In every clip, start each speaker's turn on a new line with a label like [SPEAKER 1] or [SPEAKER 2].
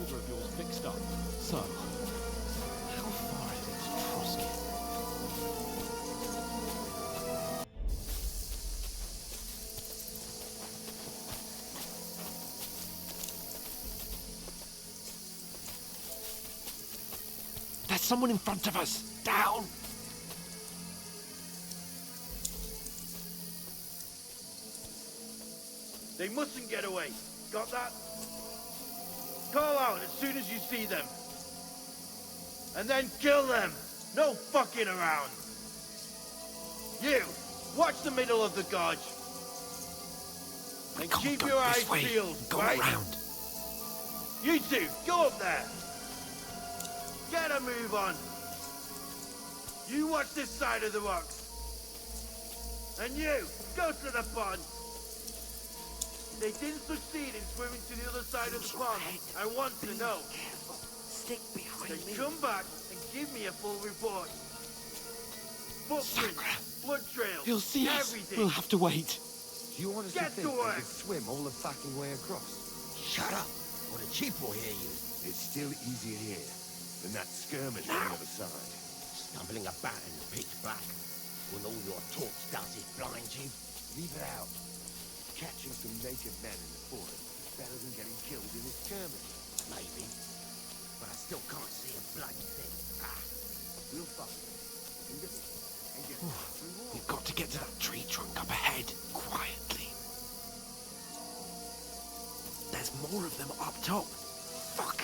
[SPEAKER 1] shoulder of yours fixed up. So, how far is it to Trusky? There's someone in front of us! Down!
[SPEAKER 2] They mustn't get away. Got that? Call out as soon as you see them. And then kill them. No fucking around. You, watch the middle of the gorge. And keep your eyes peeled,
[SPEAKER 1] Go
[SPEAKER 2] right?
[SPEAKER 1] around.
[SPEAKER 2] You two, go up there. Get a move on. You watch this side of the rocks. And you, go to the pond. They didn't succeed in swimming to the other side of the pond. I want to know.
[SPEAKER 3] Stick behind me.
[SPEAKER 2] Then come back and give me a full report. Footprints, blood trails,
[SPEAKER 1] He'll see us.
[SPEAKER 2] everything.
[SPEAKER 1] We'll have to wait.
[SPEAKER 4] Do you honestly
[SPEAKER 2] Get
[SPEAKER 4] think
[SPEAKER 2] to
[SPEAKER 4] they
[SPEAKER 2] work.
[SPEAKER 4] could swim all the fucking way across?
[SPEAKER 5] Shut up, or the chief will hear you.
[SPEAKER 4] It's still easier here than that skirmish on the other side.
[SPEAKER 5] Stumbling about in the pitch black, when all your talk does is blind you.
[SPEAKER 4] Leave it out. Catching some naked men in the forest is better than getting killed in a skirmish.
[SPEAKER 5] Maybe, but I still can't see a bloody thing.
[SPEAKER 4] We'll find it. And get
[SPEAKER 1] We've got to get to that tree trunk up ahead, quietly. There's more of them up top. Fuck.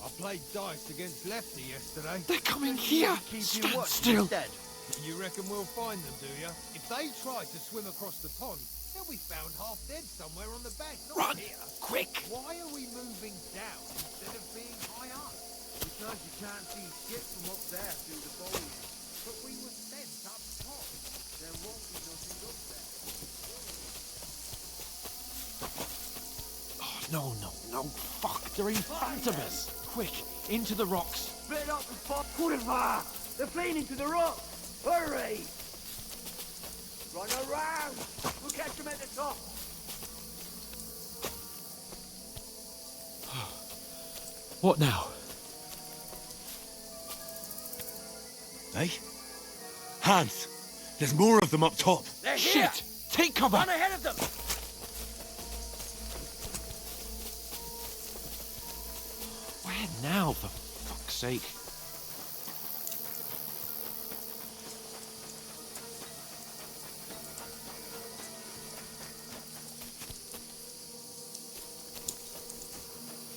[SPEAKER 6] I played dice against Lefty yesterday.
[SPEAKER 1] They're coming here.
[SPEAKER 2] Keep you
[SPEAKER 1] Stand
[SPEAKER 2] watching
[SPEAKER 1] still.
[SPEAKER 2] instead.
[SPEAKER 6] You reckon we'll find them, do ya? If they try to swim across the pond, they'll be found half dead somewhere on the bank, not
[SPEAKER 1] Run,
[SPEAKER 6] here.
[SPEAKER 1] quick.
[SPEAKER 6] Why are we moving down instead of being high up?
[SPEAKER 2] Because you can't see shit from up there through the foliage.
[SPEAKER 6] But we were sent up top.
[SPEAKER 2] There won't be nothing up there.
[SPEAKER 1] Oh, no. Fuck, they're in front of us. Quick, into the rocks.
[SPEAKER 2] Split up the spot. Kurwa! They're fleeing into the rock. Hurry! Run around! We'll catch them at the top.
[SPEAKER 1] What now?
[SPEAKER 4] Hey? Hans! There's more of them up top!
[SPEAKER 2] They're here!
[SPEAKER 1] Shit! Take cover!
[SPEAKER 2] Run ahead of them!
[SPEAKER 1] Where now, for fuck's sake?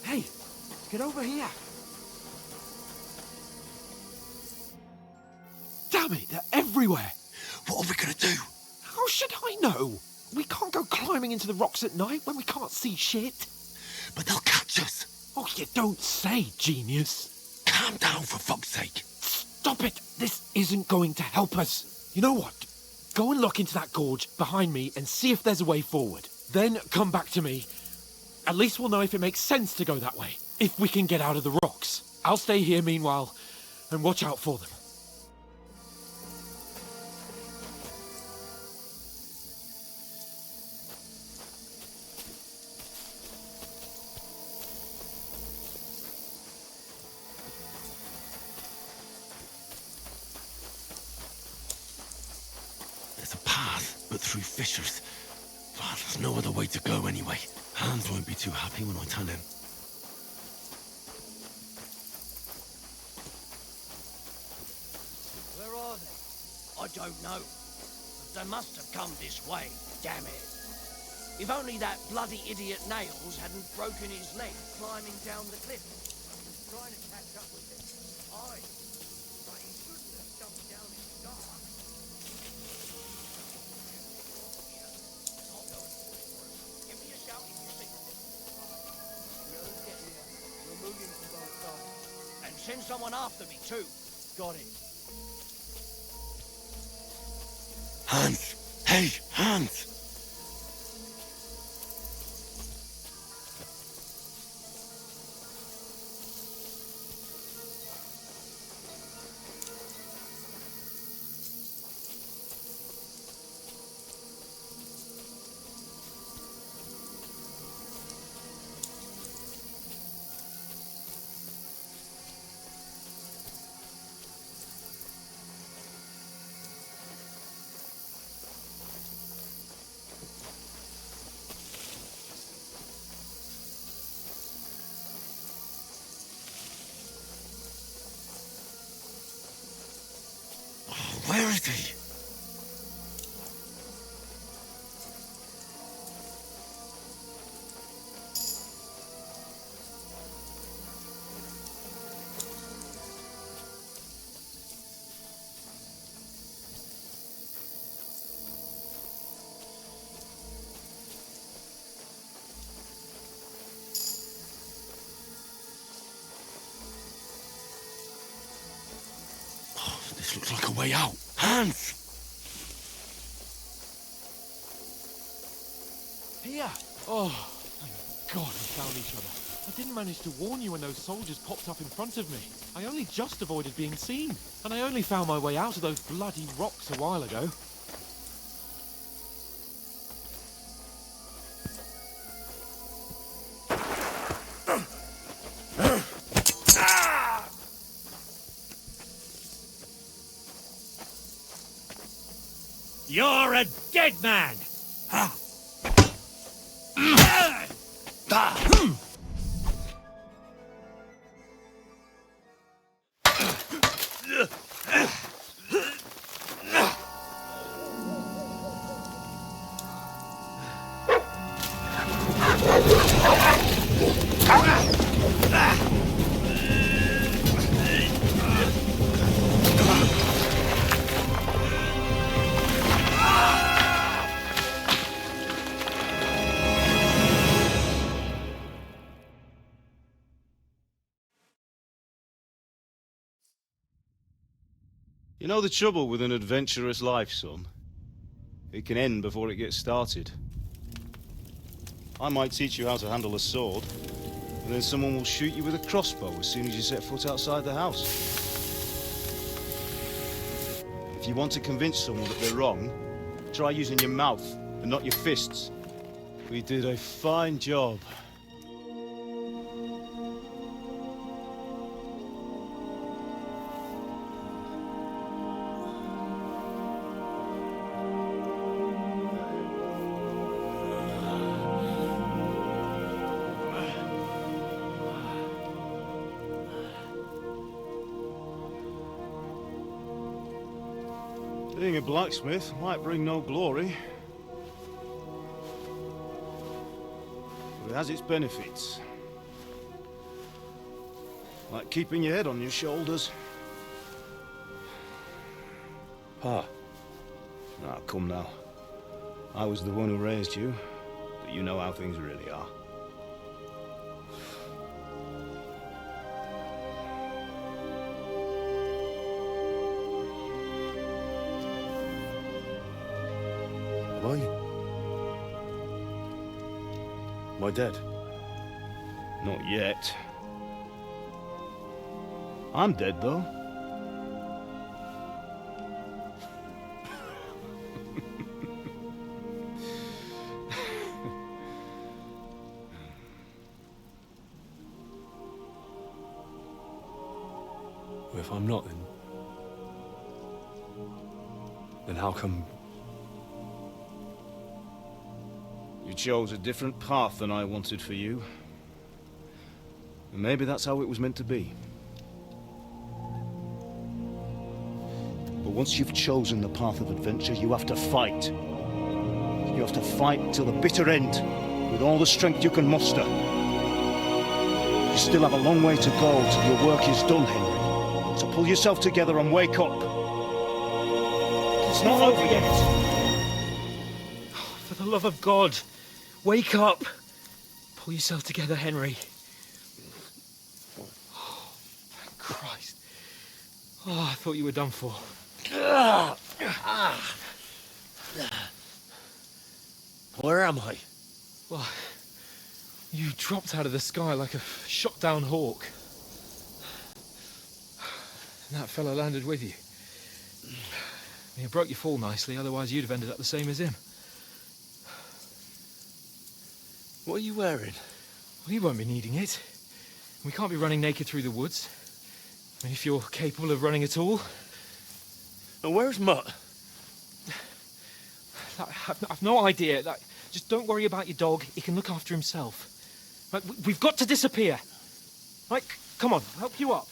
[SPEAKER 1] Hey! Get over here! Damn it, they're everywhere!
[SPEAKER 4] What are we gonna do?
[SPEAKER 1] How should I know? We can't go climbing into the rocks at night when we can't see shit.
[SPEAKER 4] But they'll catch us!
[SPEAKER 1] Oh, you don't say, genius.
[SPEAKER 4] Calm down, for fuck's sake!
[SPEAKER 1] Stop it! This isn't going to help us. You know what? Go and look into that gorge behind me and see if there's a way forward. Then come back to me. At least we'll know if it makes sense to go that way. If we can get out of the rocks. I'll stay here meanwhile and watch out for them.
[SPEAKER 4] There's a path, but through fissures. Well, there's no other way to go anyway. Hans won't be too happy when I tell him.
[SPEAKER 5] Where are they? I don't know. But they must have come this way, damn it. If only that bloody idiot Nails hadn't broken his leg climbing down the cliff. I was trying to catch up with him. But he shouldn't have jumped down in the dark. I'll go and look for him. Give me a shout if you see him.
[SPEAKER 2] Let's get here. We're moving from both sides.
[SPEAKER 5] And send someone after me too.
[SPEAKER 2] Got it.
[SPEAKER 4] Hans! Hey, Hans! looks like a way out. Hans!
[SPEAKER 1] Here! Oh, thank God we found each other. I didn't manage to warn you when those soldiers popped up in front of me. I only just avoided being seen. And I only found my way out of those bloody rocks a while ago.
[SPEAKER 7] You're a dead man!
[SPEAKER 8] You know the trouble with an adventurous life, son? It can end before it gets started. I might teach you how to handle a sword, and then someone will shoot you with a crossbow as soon as you set foot outside the house. If you want to convince someone that they're wrong, try using your mouth and not your fists. We did a fine job. Being a blacksmith might bring no glory, but it has its benefits. Like keeping your head on your shoulders. Pa. Ah, come now. I was the one who raised you, but you know how things really are. Am I dead? Not yet. I'm dead, though.
[SPEAKER 9] Well, if I'm not, then how come...
[SPEAKER 8] You chose a different path than I wanted for you. And maybe that's how it was meant to be. But once you've chosen the path of adventure, you have to fight. You have to fight till the bitter end, with all the strength you can muster. You still have a long way to go till your work is done, Henry. So pull yourself together and wake up. It's not over yet.
[SPEAKER 1] For the love of God, wake up! Pull yourself together, Henry. Oh, thank Christ. Oh, I thought you were done for.
[SPEAKER 4] Where am I?
[SPEAKER 1] Well, you dropped out of the sky like a shot-down hawk. And that fella landed with you. You broke your fall nicely, otherwise you'd have ended up the same as him.
[SPEAKER 4] What are you wearing?
[SPEAKER 1] Well, you won't be needing it. We can't be running naked through the woods. I mean, if you're capable of running at all.
[SPEAKER 4] And where's Mutt?
[SPEAKER 1] I've no idea. Just don't worry about your dog. He can look after himself. Right, we've got to disappear. Right, come on, I'll help you up.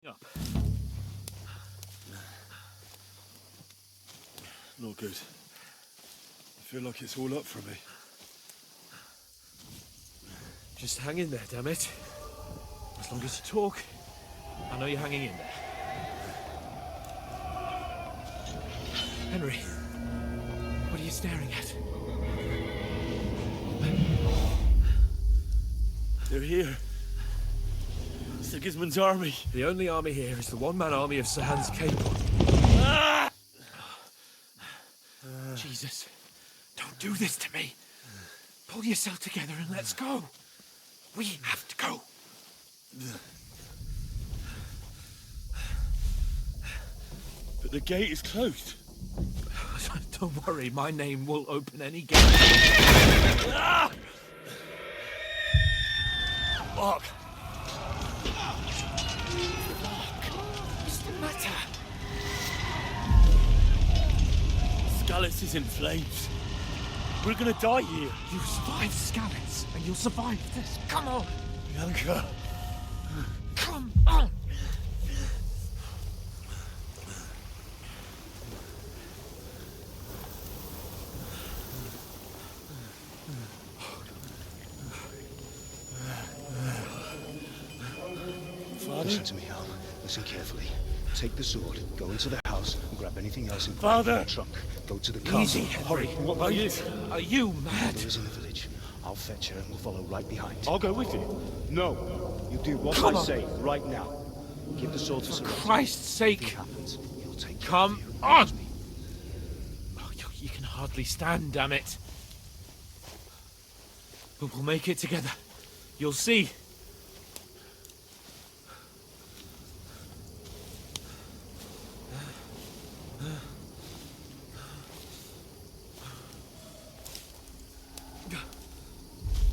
[SPEAKER 1] Up.
[SPEAKER 9] Not good. I feel like it's all up for me.
[SPEAKER 1] Just hang in there, damn it. As long as you talk, I know you're hanging in there. Henry, what are staring at?
[SPEAKER 9] They're here. Sigismund's army.
[SPEAKER 1] The only army here is the one-man army of Sir Hans Cable. Jesus, don't do this to me. Pull yourself together and let's go. We have to go.
[SPEAKER 9] But the gate is closed.
[SPEAKER 1] Don't worry, my name will open any gate.
[SPEAKER 9] Fuck!
[SPEAKER 1] What's the matter?
[SPEAKER 9] Skalitz is in flames. We're gonna die here.
[SPEAKER 1] You survived Skalitz, and you'll survive this. Come on!
[SPEAKER 9] Bianca.
[SPEAKER 1] Come on!
[SPEAKER 8] Listen to me, Hal. Listen carefully. Take the sword, go into the house, and grab anything else in
[SPEAKER 9] Father!
[SPEAKER 8] the trunk. Go to the car.
[SPEAKER 1] Easy, Henry.
[SPEAKER 9] What about you?
[SPEAKER 1] Are you mad?
[SPEAKER 8] Mother is in the village. I'll fetch her and we'll follow right behind.
[SPEAKER 9] I'll go with you.
[SPEAKER 8] No. You do what
[SPEAKER 1] Come
[SPEAKER 8] I
[SPEAKER 1] on.
[SPEAKER 8] say right now. Give the sword to
[SPEAKER 1] For
[SPEAKER 8] Sir
[SPEAKER 1] Christ's
[SPEAKER 8] If it
[SPEAKER 1] sake,
[SPEAKER 8] happens, he'll take care
[SPEAKER 1] come
[SPEAKER 8] of you.
[SPEAKER 1] on! Oh, you can hardly stand, damn it. But we'll make it together. You'll see.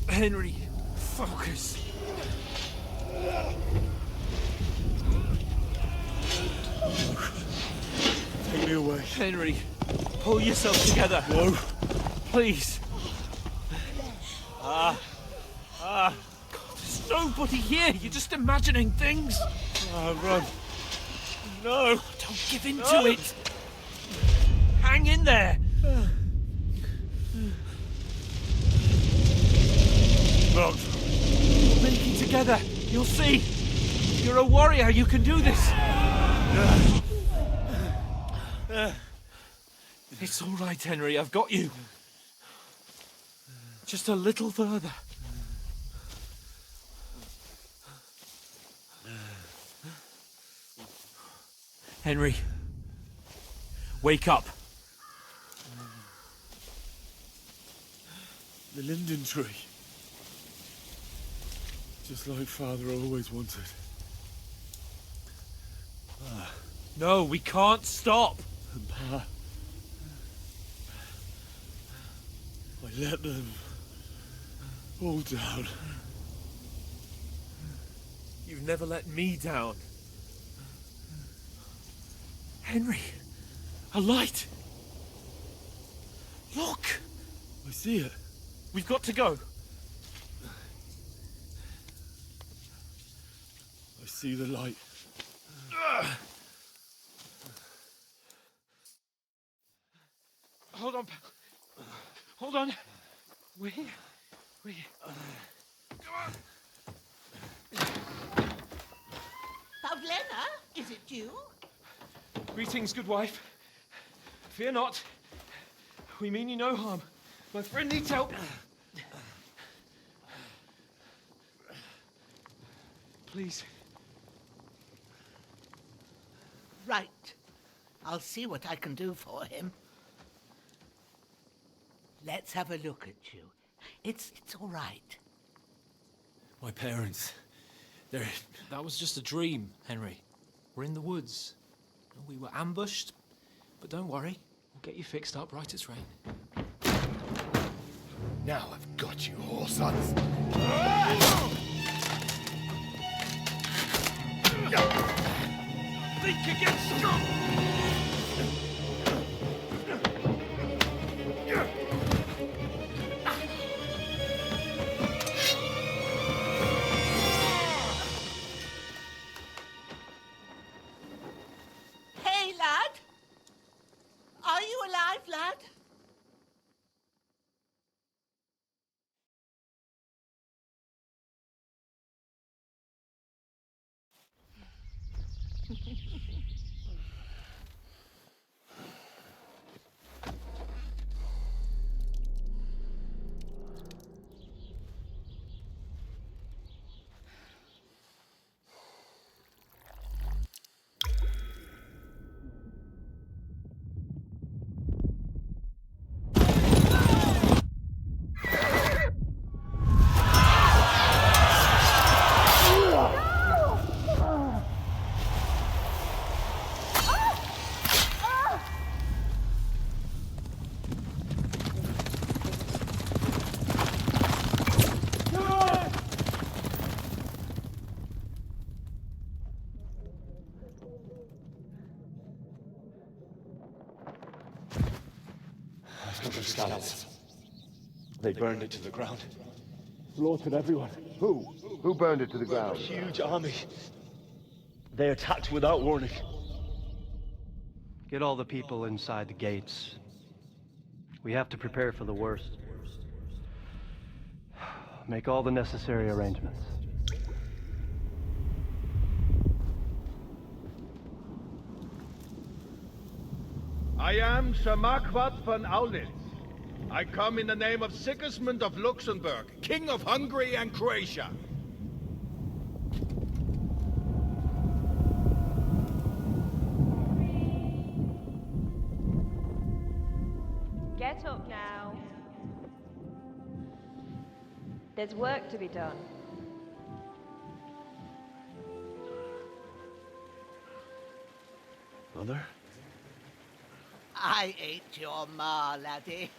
[SPEAKER 1] Henry, focus.
[SPEAKER 9] Take me away.
[SPEAKER 1] Henry, pull yourself together.
[SPEAKER 9] No.
[SPEAKER 1] Please. God, there's nobody here. You're just imagining things.
[SPEAKER 9] Run. No.
[SPEAKER 1] Don't give in to it. Hang in there.
[SPEAKER 9] Run.
[SPEAKER 1] We'll make it together. You'll see. You're a warrior. You can do this. It's all right, Henry. I've got you. Just a little further. Henry, wake up.
[SPEAKER 9] The linden tree. Just like Father always wanted.
[SPEAKER 1] No, we can't stop.
[SPEAKER 9] And Pa. I let them all down.
[SPEAKER 1] You've never let me down. Henry, a light. Look,
[SPEAKER 9] I see it.
[SPEAKER 1] we've got to go.
[SPEAKER 9] I see the light.
[SPEAKER 1] Hold on, pal. Hold on. We're here. We're here. Come on.
[SPEAKER 3] Pavlena, is it you?
[SPEAKER 1] Greetings, good wife. Fear not. We mean you no harm. My friend needs help. Please.
[SPEAKER 3] Right. I'll see what I can do for him. Let's have a look at you. It's all right.
[SPEAKER 1] My parents. That was just a dream, Henry. We're in the woods. We were ambushed, but don't worry. We'll get you fixed up right as rain.
[SPEAKER 2] Now I've got you, whoresons.
[SPEAKER 1] Think again, Scott!
[SPEAKER 3] Hey, lad! Are you alive, lad?
[SPEAKER 8] of the scouts. They burned it to the ground. Slaughtered everyone. Who?
[SPEAKER 10] Who burned it to the
[SPEAKER 8] A
[SPEAKER 10] ground?
[SPEAKER 8] huge army. They attacked without warning.
[SPEAKER 11] Get all the people inside the gates. We have to prepare for the worst. Make all the necessary arrangements.
[SPEAKER 2] I am Sir Marquardt von Aulitz. I come in the name of Sigismund of Luxembourg, King of Hungary and Croatia.
[SPEAKER 12] Get up now. There's work to be done.
[SPEAKER 4] Mother?
[SPEAKER 3] I ain't your ma, laddie.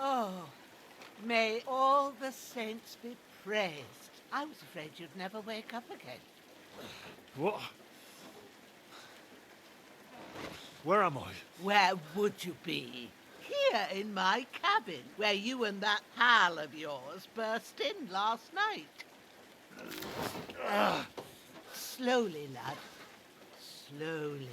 [SPEAKER 3] Oh, may all the saints be praised. I was afraid you'd never wake up again.
[SPEAKER 1] What? Where am I?
[SPEAKER 3] Where would you be? Here in my cabin, where you and that pal of yours burst in last night. Slowly, lad. Slowly.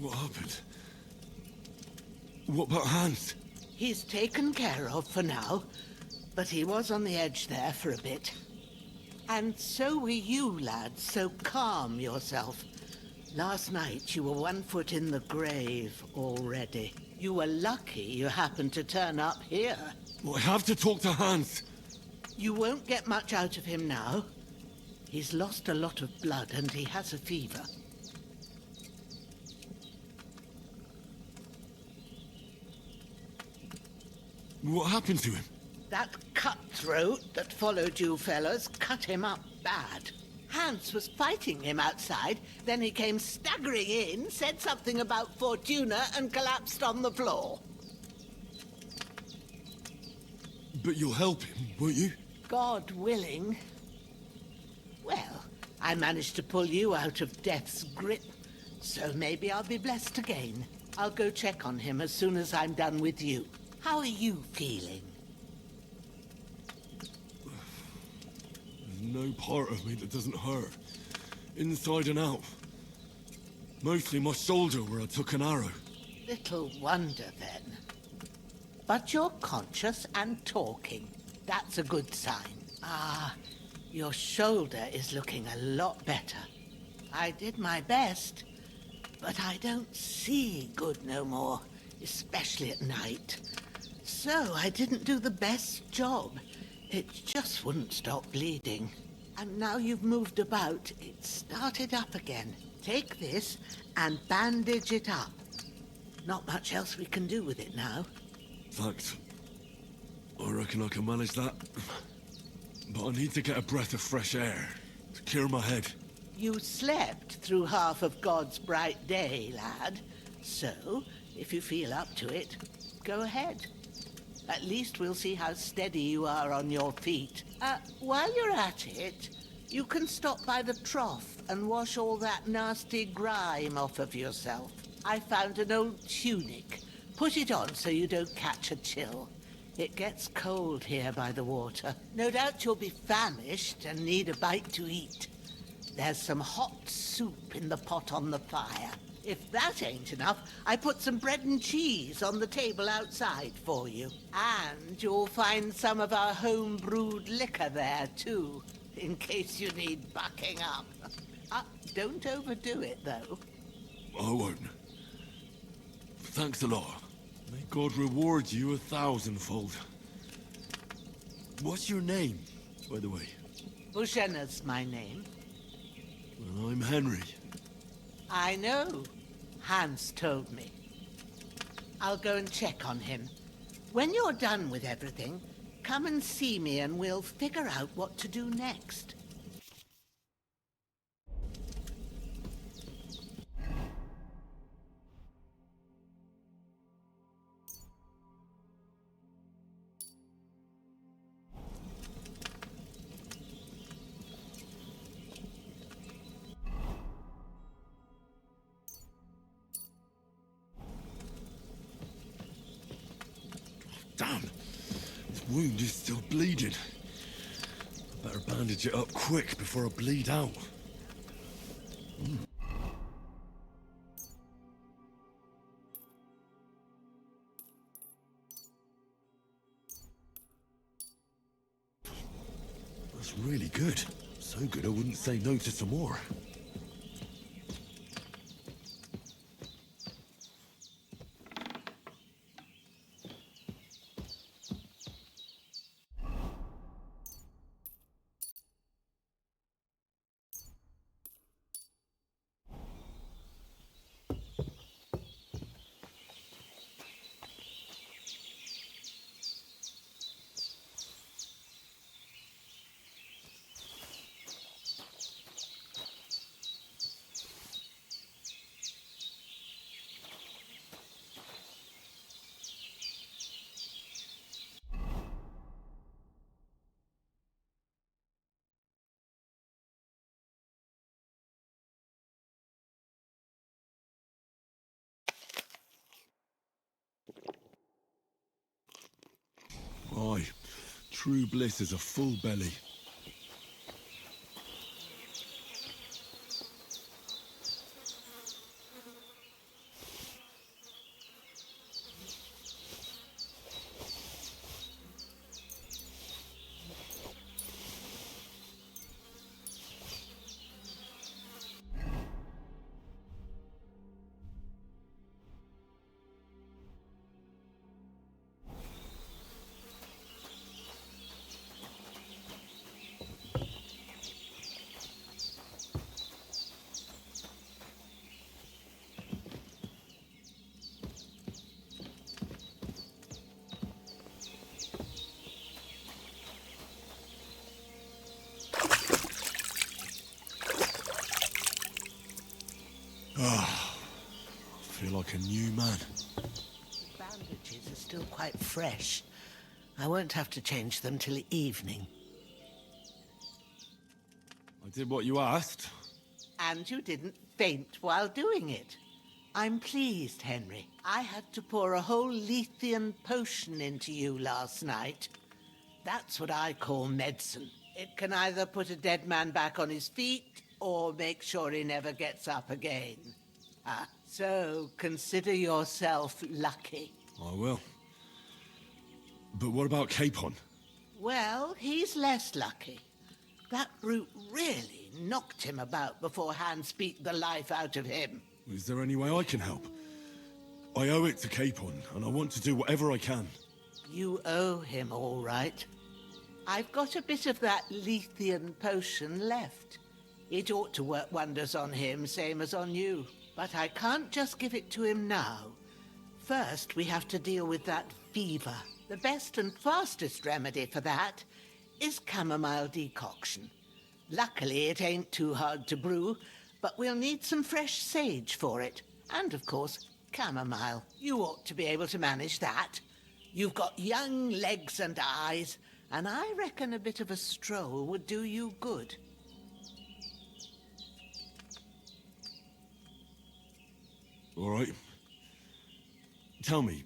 [SPEAKER 4] What happened? What about Hans?
[SPEAKER 3] He's taken care of for now, but he was on the edge there for a bit. And so were you, lad, so calm yourself. Last night you were 1 foot in the grave already. You were lucky you happened to turn up here.
[SPEAKER 4] Well, I have to talk to Hans.
[SPEAKER 3] You won't get much out of him now. He's lost a lot of blood and he has a fever.
[SPEAKER 4] What happened to him?
[SPEAKER 3] That cutthroat that followed you fellas cut him up bad. Hans was fighting him outside, then he came staggering in, said something about Fortuna, and collapsed on the floor.
[SPEAKER 4] But you'll help him, won't you?
[SPEAKER 3] God willing. Well, I managed to pull you out of death's grip, so maybe I'll be blessed again. I'll go check on him as soon as I'm done with you. How are you feeling?
[SPEAKER 4] There's no part of me that doesn't hurt. Inside and out. Mostly my shoulder where I took an arrow.
[SPEAKER 3] Little wonder then. But you're conscious and talking. That's a good sign. Ah, your shoulder is looking a lot better. I did my best, but I don't see good no more, especially at night. So I didn't do the best job. It just wouldn't stop bleeding. And now you've moved about, it started up again. Take this and bandage it up. Not much else we can do with it now.
[SPEAKER 4] Thanks. I reckon I can manage that. But I need to get a breath of fresh air to clear my head.
[SPEAKER 3] You slept through half of God's bright day, lad. So, if you feel up to it, go ahead. At least we'll see how steady you are on your feet. While you're at it, you can stop by the trough and wash all that nasty grime off of yourself. I found an old tunic. Put it on so you don't catch a chill. It gets cold here by the water. No doubt you'll be famished and need a bite to eat. There's some hot soup in the pot on the fire. If that ain't enough, I put some bread and cheese on the table outside for you. And you'll find some of our home-brewed liquor there, too, in case you need bucking up. Don't overdo it, though.
[SPEAKER 4] I won't. Thanks a lot. May God reward you 1,000-fold. What's your name, by the way?
[SPEAKER 3] Bushenna's my name.
[SPEAKER 4] Well, I'm Henry.
[SPEAKER 3] I know. Hans told me. I'll go and check on him. When you're done with everything, come and see me and we'll figure out what to do next.
[SPEAKER 4] Damn! This wound is still bleeding. I better bandage it up quick before I bleed out. That's really good. So good I wouldn't say no to some more. Aye, true bliss is a full belly. Ah, I feel like a new man.
[SPEAKER 3] The bandages are still quite fresh. I won't have to change them till evening.
[SPEAKER 4] I did what you asked.
[SPEAKER 3] And you didn't faint while doing it. I'm pleased, Henry. I had to pour a whole Lethean potion into you last night. That's what I call medicine. It can either put a dead man back on his feet or make sure he never gets up again. So consider yourself lucky.
[SPEAKER 4] I will. But what about Capon?
[SPEAKER 3] Well, he's less lucky. That brute really knocked him about before Hans beat the life out of him.
[SPEAKER 4] Is there any way I can help? I owe it to Capon, and I want to do whatever I can.
[SPEAKER 3] You owe him, all right. I've got a bit of that Lethean potion left. It ought to work wonders on him, same as on you. But I can't just give it to him now. First, we have to deal with that fever. The best and fastest remedy for that is chamomile decoction. Luckily, it ain't too hard to brew, but we'll need some fresh sage for it. And, of course, chamomile. You ought to be able to manage that. You've got young legs and eyes, and I reckon a bit of a stroll would do you good.
[SPEAKER 4] All right. Tell me,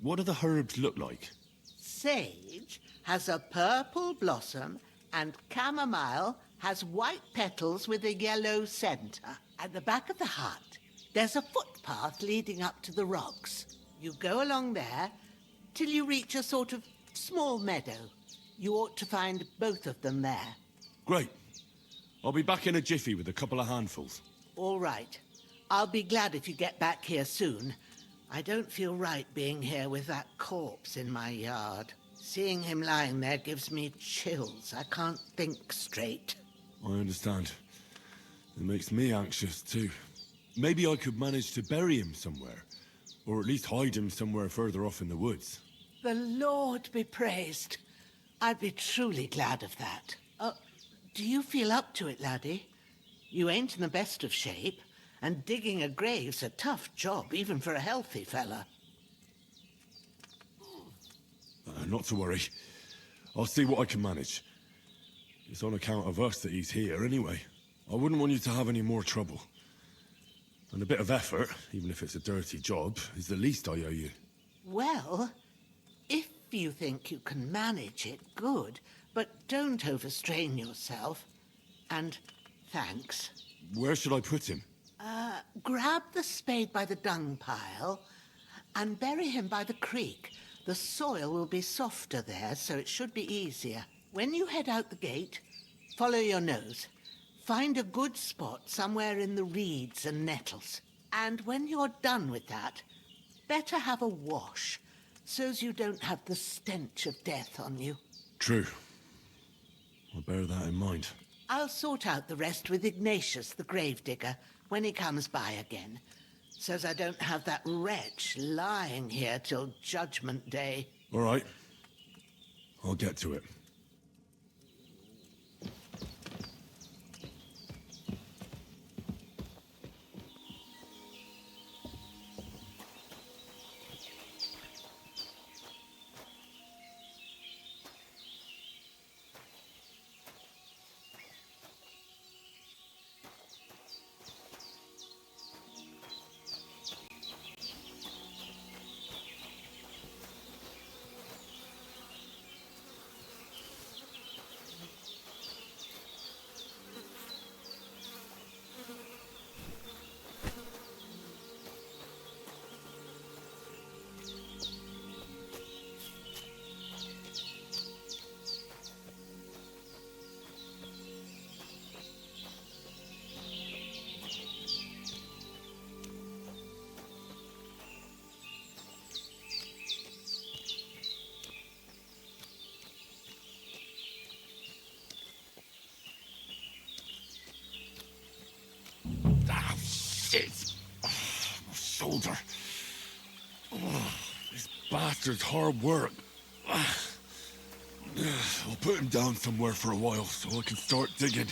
[SPEAKER 4] what do the herbs look like?
[SPEAKER 3] Sage has a purple blossom, and chamomile has white petals with a yellow centre. At the back of the hut, there's a footpath leading up to the rocks. You go along there till you reach a sort of small meadow. You ought to find both of them there.
[SPEAKER 4] Great. I'll be back in a jiffy with a couple of handfuls.
[SPEAKER 3] All right. I'll be glad if you get back here soon. I don't feel right being here with that corpse in my yard. Seeing him lying there gives me chills. I can't think straight.
[SPEAKER 4] I understand. It makes me anxious, too. Maybe I could manage to bury him somewhere. Or at least hide him somewhere further off in the woods.
[SPEAKER 3] The Lord be praised. I'd be truly glad of that. Do you feel up to it, laddie? You ain't in the best of shape, and digging a grave's a tough job, even for a healthy fella.
[SPEAKER 4] Not to worry. I'll see what I can manage. It's on account of us that he's here anyway. I wouldn't want you to have any more trouble. And a bit of effort, even if it's a dirty job, is the least I owe you.
[SPEAKER 3] Well, if you think you can manage it, good. But don't overstrain yourself. And thanks.
[SPEAKER 4] Where should I put him?
[SPEAKER 3] Grab the spade by the dung pile and bury him by the creek. The soil will be softer there, so it should be easier. When you head out the gate, follow your nose. Find a good spot somewhere in the reeds and nettles. And when you're done with that, better have a wash, so's you don't have the stench of death on you.
[SPEAKER 4] True. I'll bear that in mind.
[SPEAKER 3] I'll sort out the rest with Ignatius, the gravedigger, when he comes by again, so's I don't have that wretch lying here till Judgment Day.
[SPEAKER 4] All right. I'll get to it. Shit! Oh, my shoulder. Oh, this bastard's hard work. I'll put him down somewhere for a while so I can start digging.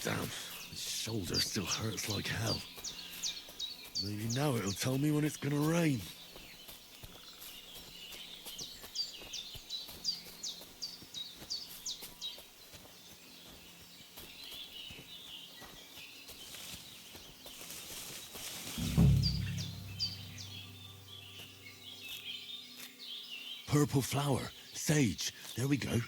[SPEAKER 4] Damn, my shoulder still hurts like hell. Maybe now it'll tell me when it's gonna rain. Purple flower, sage, there we go.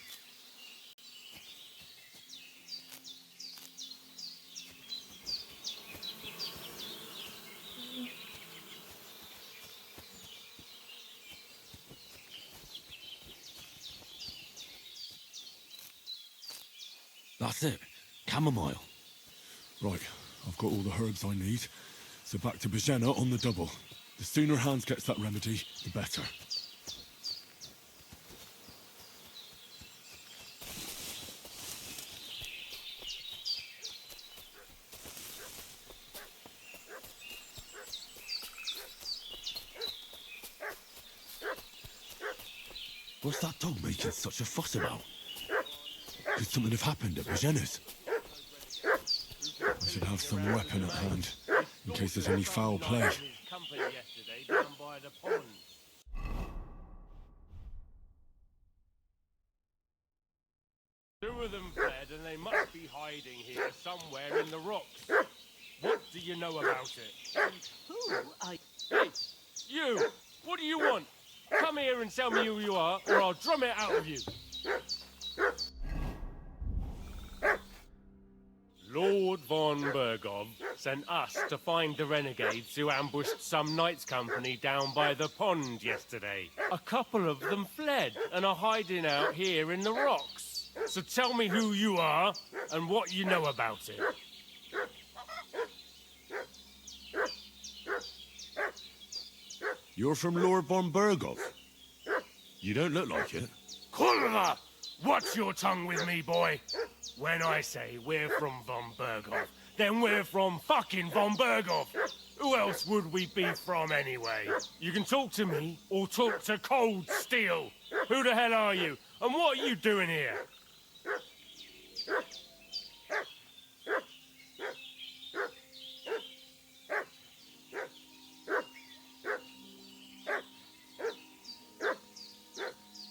[SPEAKER 4] That's it. Chamomile. Right, I've got all the herbs I need. So back to Bajena on the double. The sooner Hans gets that remedy, the better. What's that dog making such a fuss about? Could something have happened at Bajena's? I should have some weapon at hand, in case there's any foul play.
[SPEAKER 5] Company yesterday down by the pond. Two of them fled, and they must be hiding here somewhere in the rocks. What do you know about it?
[SPEAKER 3] Who are you?
[SPEAKER 5] Hey, you! What do you want? Come here and tell me who you are, or I'll drum it out of you. Lord von Bergov sent us to find the renegades who ambushed some knights' company down by the pond yesterday. A couple of them fled and are hiding out here in the rocks. So tell me who you are and what you know about it.
[SPEAKER 4] You're from Lord von Bergov? You don't look like it.
[SPEAKER 5] Kulva! Watch your tongue with me, boy. When I say we're from von Bergov, then we're from fucking von Bergov. Who else would we be from anyway? You can talk to me or talk to Cold Steel. Who the hell are you? And what are you doing here?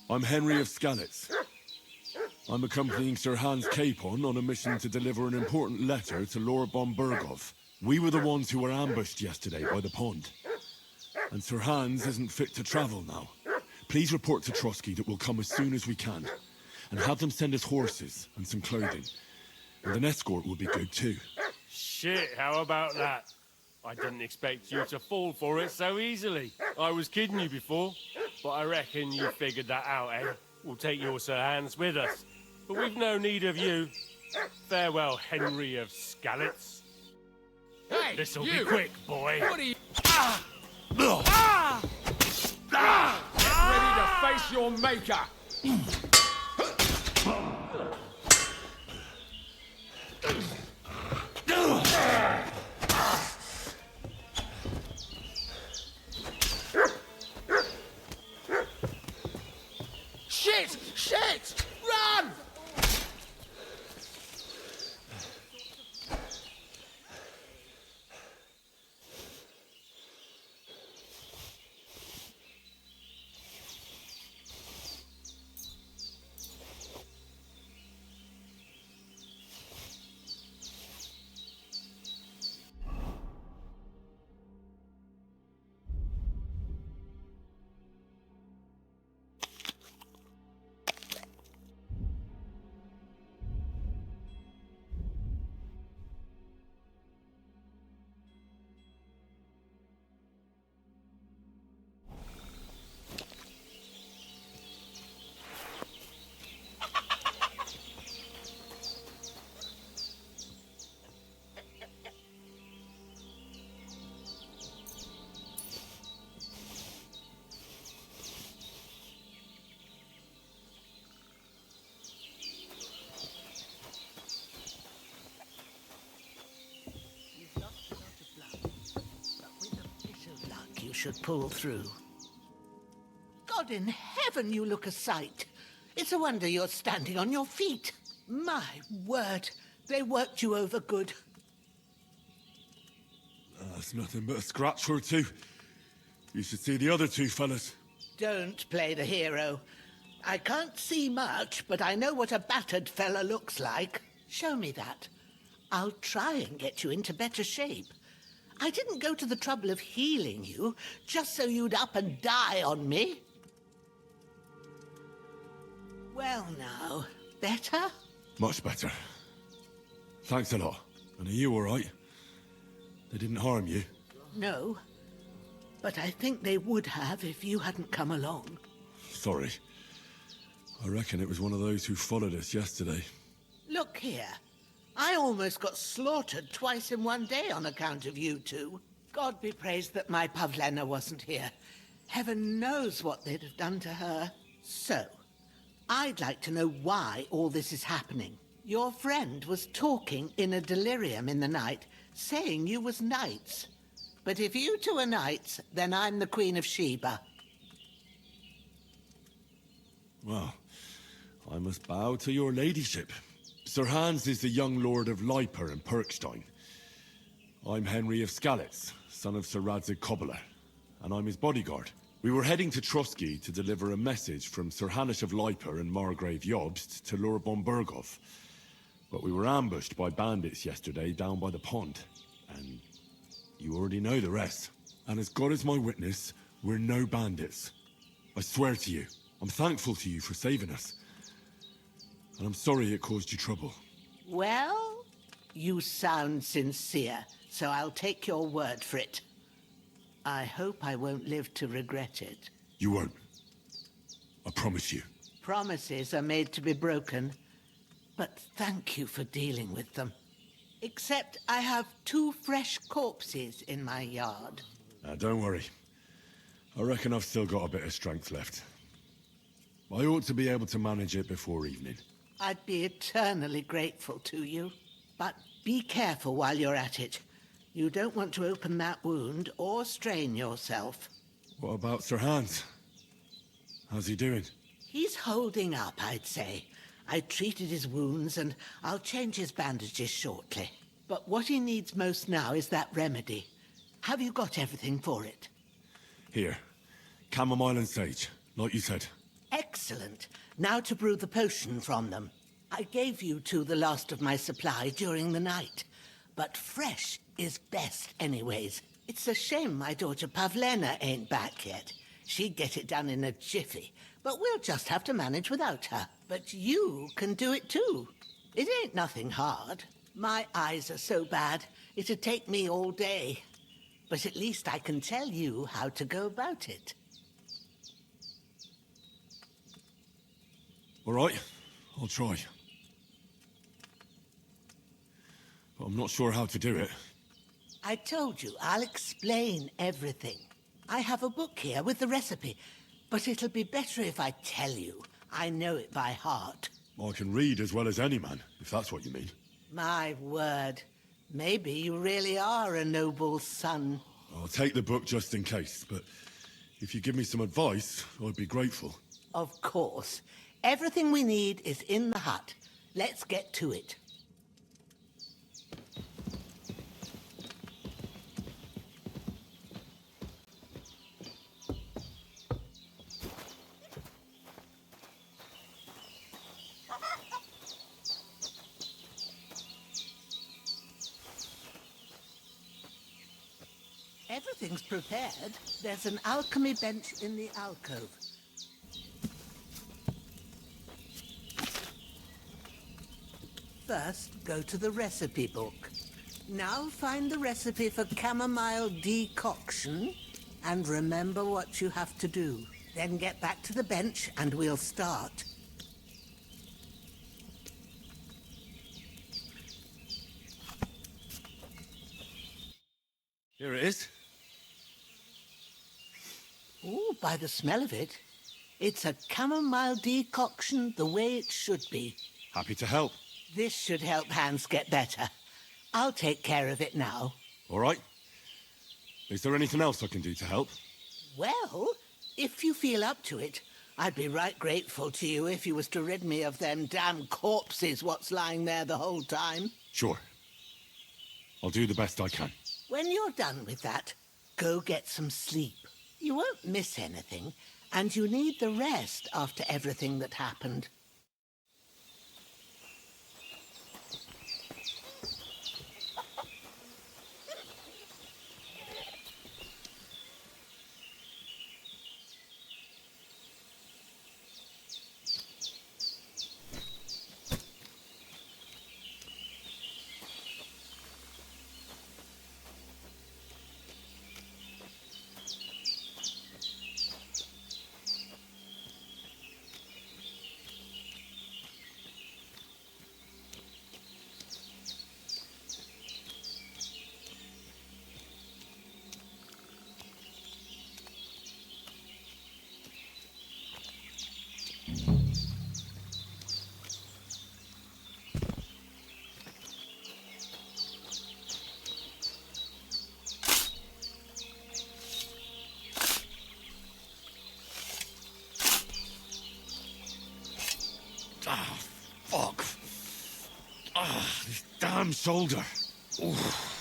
[SPEAKER 4] I'm Henry of Skalitz. I'm accompanying Sir Hans Capon on a mission to deliver an important letter to Lord von Bergov. We were the ones who were ambushed yesterday by the pond. And Sir Hans isn't fit to travel now. Please report to Trotsky that we'll come as soon as we can. And have them send us horses and some clothing. And an escort would be good too.
[SPEAKER 5] Shit, how about that? I didn't expect you to fall for it so easily. I was kidding you before, but I reckon you figured that out, eh? We'll take your Sir Hans with us, but we've no need of you. Farewell, Henry of Skalitz.
[SPEAKER 6] Hey,
[SPEAKER 5] This'll
[SPEAKER 6] you!
[SPEAKER 5] be quick, boy.
[SPEAKER 6] What are you... Get ready to face your maker! Shit! Shit! Run!
[SPEAKER 3] Should pull through. God in heaven, you look a sight. It's a wonder you're standing on your feet. My word, they worked you over good.
[SPEAKER 4] That's nothing but a scratch or two. You should see the other two fellas.
[SPEAKER 3] Don't play the hero. I can't see much, but I know what a battered fella looks like. Show me that. I'll try and get you into better shape. I didn't go to the trouble of healing you, just so you'd up and die on me. Well now, better?
[SPEAKER 4] Much better. Thanks a lot. And are you all right? They didn't harm you?
[SPEAKER 3] No, but I think they would have if you hadn't come along.
[SPEAKER 4] Sorry. I reckon it was one of those who followed us yesterday.
[SPEAKER 3] Look here. I almost got slaughtered twice in one day on account of you two. God be praised that my Pavlena wasn't here. Heaven knows what they'd have done to her. So, I'd like to know why all this is happening. Your friend was talking in a delirium in the night, saying you was knights. But if you two are knights, then I'm the Queen of Sheba.
[SPEAKER 4] Well, I must bow to your ladyship. Sir Hans is the young lord of Leiper and Perkstein. I'm Henry of Skalitz, son of Sir Radzig Cobbler, and I'm his bodyguard. We were heading to Trotsky to deliver a message from Sir Hanish of Leiper and Margrave Jobst to Lord Bombergov. But we were ambushed by bandits yesterday down by the pond, and you already know the rest. And as God is my witness, we're no bandits. I swear to you, I'm thankful to you for saving us. And I'm sorry it caused you trouble.
[SPEAKER 3] Well, you sound sincere, so I'll take your word for it. I hope I won't live to regret it.
[SPEAKER 4] You won't. I promise you.
[SPEAKER 3] Promises are made to be broken, but thank you for dealing with them. Except I have 2 fresh corpses in my yard.
[SPEAKER 4] Don't worry. I reckon I've still got a bit of strength left. I ought to be able to manage it before evening.
[SPEAKER 3] I'd be eternally grateful to you. But be careful while you're at it. You don't want to open that wound or strain yourself.
[SPEAKER 4] What about Sir Hans? How's he doing?
[SPEAKER 3] He's holding up, I'd say. I treated his wounds and I'll change his bandages shortly. But what he needs most now is that remedy. Have you got everything for it?
[SPEAKER 4] Here. Chamomile and sage, like you said.
[SPEAKER 3] Excellent. Now to brew the potion from them. I gave you 2 the last of my supply during the night. But fresh is best anyways. It's a shame my daughter Pavlena ain't back yet. She'd get it done in a jiffy. But we'll just have to manage without her. But you can do it too. It ain't nothing hard. My eyes are so bad, it'd take me all day. But at least I can tell you how to go about it.
[SPEAKER 4] All right, I'll try. But I'm not sure how to do it.
[SPEAKER 3] I told you, I'll explain everything. I have a book here with the recipe, but it'll be better if I tell you. I know it by heart.
[SPEAKER 4] I can read as well as any man, if that's what you mean.
[SPEAKER 3] My word. Maybe you really are a noble son.
[SPEAKER 4] I'll take the book just in case, but if you give me some advice, I'd be grateful.
[SPEAKER 3] Of course. Everything we need is in the hut. Let's get to it. Everything's prepared. There's an alchemy bench in the alcove. First, go to the recipe book. Now find the recipe for chamomile decoction and remember what you have to do. Then get back to the bench and we'll start.
[SPEAKER 4] Here it is.
[SPEAKER 3] Ooh, by the smell of it, it's a chamomile decoction the way it should be.
[SPEAKER 4] Happy to help.
[SPEAKER 3] This should help Hans get better. I'll take care of it now.
[SPEAKER 4] All right. Is there anything else I can do to help?
[SPEAKER 3] Well, if you feel up to it, I'd be right grateful to you if you was to rid me of them damn corpses what's lying there the whole time.
[SPEAKER 4] Sure. I'll do the best I can.
[SPEAKER 3] When you're done with that, go get some sleep. You won't miss anything, and you need the rest after everything that happened.
[SPEAKER 4] shoulder. Oof.